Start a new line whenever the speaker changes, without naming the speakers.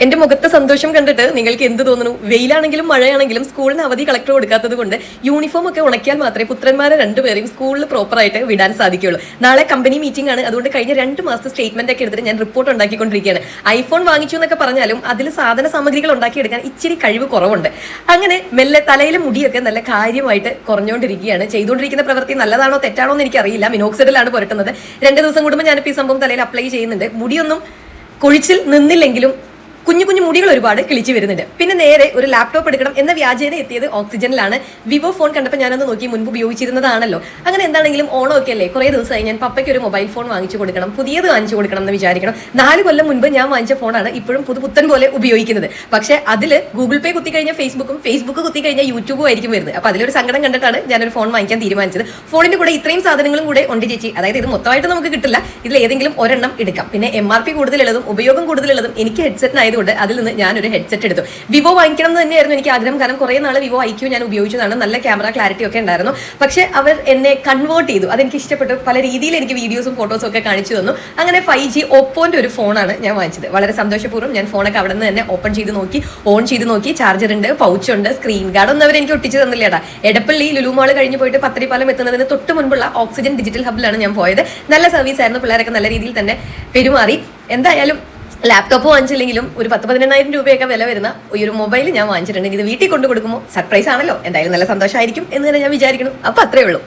എന്റെ മുഖത്തെ സന്തോഷം കണ്ടിട്ട് നിങ്ങൾക്ക് എന്ത് തോന്നുന്നു? വെയിലാണെങ്കിലും മഴയാണെങ്കിലും സ്കൂളിന് അവധി കളക്ടർ കൊടുക്കാത്തത് കൊണ്ട് യൂണിഫോം ഒക്കെ ഉണക്കിയാൽ മാത്രമേ പുത്രന്മാരെ രണ്ടുപേരെയും സ്കൂളിൽ പ്രോപ്പറായിട്ട് വിടാൻ സാധിക്കുകയുള്ളൂ. നാളെ കമ്പനി മീറ്റിംഗ് ആണ്. അതുകൊണ്ട് കഴിഞ്ഞ 2 മാസത്തെ സ്റ്റേറ്റ്മെന്റ് ഒക്കെ എടുത്തിട്ട് ഞാൻ റിപ്പോർട്ട് ഉണ്ടാക്കിക്കൊണ്ടിരിക്കുകയാണ്. ഐഫോൺ വാങ്ങിച്ചു എന്നൊക്കെ പറഞ്ഞാലും അതിൽ സാധന സാമഗ്രികൾ ഉണ്ടാക്കിയെടുക്കാൻ ഇച്ചിരി കഴിവ് കുറവുണ്ട്. അങ്ങനെ മെല്ലെ തലയിലെ മുടിയൊക്കെ നല്ല കാര്യമായിട്ട് കുറഞ്ഞുകൊണ്ടിരിക്കുകയാണ്. ചെയ്തുകൊണ്ടിരിക്കുന്ന പ്രവൃത്തി നല്ലതാണോ തെറ്റാണോ എന്ന് എനിക്കറിയില്ല. മിനോക്സിഡിലാണ് പുരട്ടുന്നത്. 2 ദിവസം കൂടുമ്പോൾ ഞാനിപ്പോൾ ഈ സംഭവം തലയിൽ അപ്ലൈ ചെയ്യുന്നുണ്ട്. മുടിയൊന്നും കൊഴിച്ചിൽ നിന്നില്ലെങ്കിലും കുഞ്ഞു കുഞ്ഞു മുടികൾ ഒരുപാട് കിളിച്ചു വരുന്നുണ്ട്. പിന്നെ നേരെ ഒരു ലാപ്ടോപ്പ് എടുക്കണം എന്ന വ്യാജേന എത്തിയത് ഓക്സിജനിലാണ്. വിവോ ഫോൺ കണ്ടപ്പോൾ ഞാനൊന്ന് നോക്കി, മുൻപ് ഉപയോഗിച്ചിരുന്നതാണല്ലോ. അങ്ങനെ എന്താണെങ്കിലും ഓണം ഒക്കെ അല്ലേ, കുറേ ദിവസമായി ഞാൻ പപ്പയ്ക്ക് ഒരു മൊബൈൽ ഫോൺ വാങ്ങിച്ചു കൊടുക്കണം, പുതിയത് വാങ്ങിച്ചു കൊടുക്കണം എന്ന് വിചാരിക്കണം. 4 കൊല്ലം മുൻപ് ഞാൻ വാങ്ങിച്ച ഫോണാണ് ഇപ്പോഴും പുത്തൻ പോലെ ഉപയോഗിക്കുന്നത്. പക്ഷേ അതിൽ ഗൂഗിൾ പേ കുത്തി കഴിഞ്ഞാൽ ഫേസ്ബുക്ക് കുത്തി കഴിഞ്ഞാൽ യൂട്യൂബും ആയിരിക്കും വരുന്നത്. അപ്പോൾ അതിലൊരു സങ്കടം കണ്ടിട്ടാണ് ഞാനൊരു ഫോൺ വാങ്ങിക്കാൻ തീരുമാനിച്ചത്. ഫോണിന്റെ കൂടെ ഇത്രയും സാധനങ്ങളും കൂടെ ഉണ്ട് ചേച്ചി. അതായത് ഇത് മൊത്തമായിട്ട് നമുക്ക് കിട്ടില്ല, ഇതിൽ ഏതെങ്കിലും ഒരെണ്ണം എടുക്കാം. പിന്നെ MRP കൂടുതലുള്ളതും ഉപയോഗം കൂടുതലുള്ളതും എനിക്ക് ഹെഡ്സെറ്റിനായതുകൊണ്ട് അതിൽ നിന്ന് ഞാനൊരു ഹെഡ്സെറ്റ് എടുത്തു. വിവോ വാങ്ങിക്കണം എന്ന് തന്നെയായിരുന്നു എനിക്ക് ആഗ്രഹം. കാരണം കുറേ നാൾ വിവോ IQ ഞാൻ ഉപയോഗിച്ചതാണ്. നല്ല ക്യാമറ ക്ലാരിറ്റി ഒക്കെ ഉണ്ടായിരുന്നു. പക്ഷേ അവർ എന്നെ കൺവേർട്ട് ചെയ്തു. അതെനിക്ക് ഇഷ്ടപ്പെട്ടു. പല രീതിയിൽ എനിക്ക് വീഡിയോസും ഫോട്ടോസും ഒക്കെ കാണിച്ചു തന്നു. അങ്ങനെ 5G ഓപ്പോന്റെ ഒരു ഫോണാണ് ഞാൻ വാങ്ങിച്ചത്. വളരെ സന്തോഷപൂർവ്വം ഞാൻ ഫോണൊക്കെ അവിടെ നിന്ന് തന്നെ ഓപ്പൺ ചെയ്ത് നോക്കി, ഓൺ ചെയ്ത് നോക്കി. ചാർജർ ഉണ്ട്, പൗച്ചുണ്ട്, സ്ക്രീൻ ഗാർഡ് ഒന്നും അവർ എനിക്ക് ഒട്ടിച്ച് തന്നില്ല കേട്ടാ. എടപ്പള്ളി ലുലു മാൾ കഴിഞ്ഞ് പോയിട്ട് പത്തരിപ്പാലം എത്തുന്നതിന് തൊട്ട് മുൻപുള്ള ഓക്സിജൻ ഡിജിറ്റൽ ഹബിലാണ് ഞാൻ പോയത്. നല്ല സർവീസ് ആയിരുന്നു. പിള്ളേരൊക്കെ നല്ല രീതിയിൽ തന്നെ പെരുമാറി. എന്തായാലും ലാപ്ടോപ്പ് വാങ്ങിച്ചില്ലെങ്കിലും ഒരു 10-18,000 രൂപയൊക്കെ വില വരുന്ന ഈ ഒരു മൊബൈൽ ഞാൻ വാങ്ങിച്ചിട്ടുണ്ട്. ഇത് വീട്ടിൽ കൊണ്ടു കൊടുക്കുമ്പോൾ സർപ്രൈസ് ആണല്ലോ. എന്തായാലും നല്ല സന്തോഷമായിരിക്കും എന്ന് തന്നെ ഞാൻ വിചാരിക്കുന്നു. അപ്പോൾ അത്രേ ഉള്ളൂ.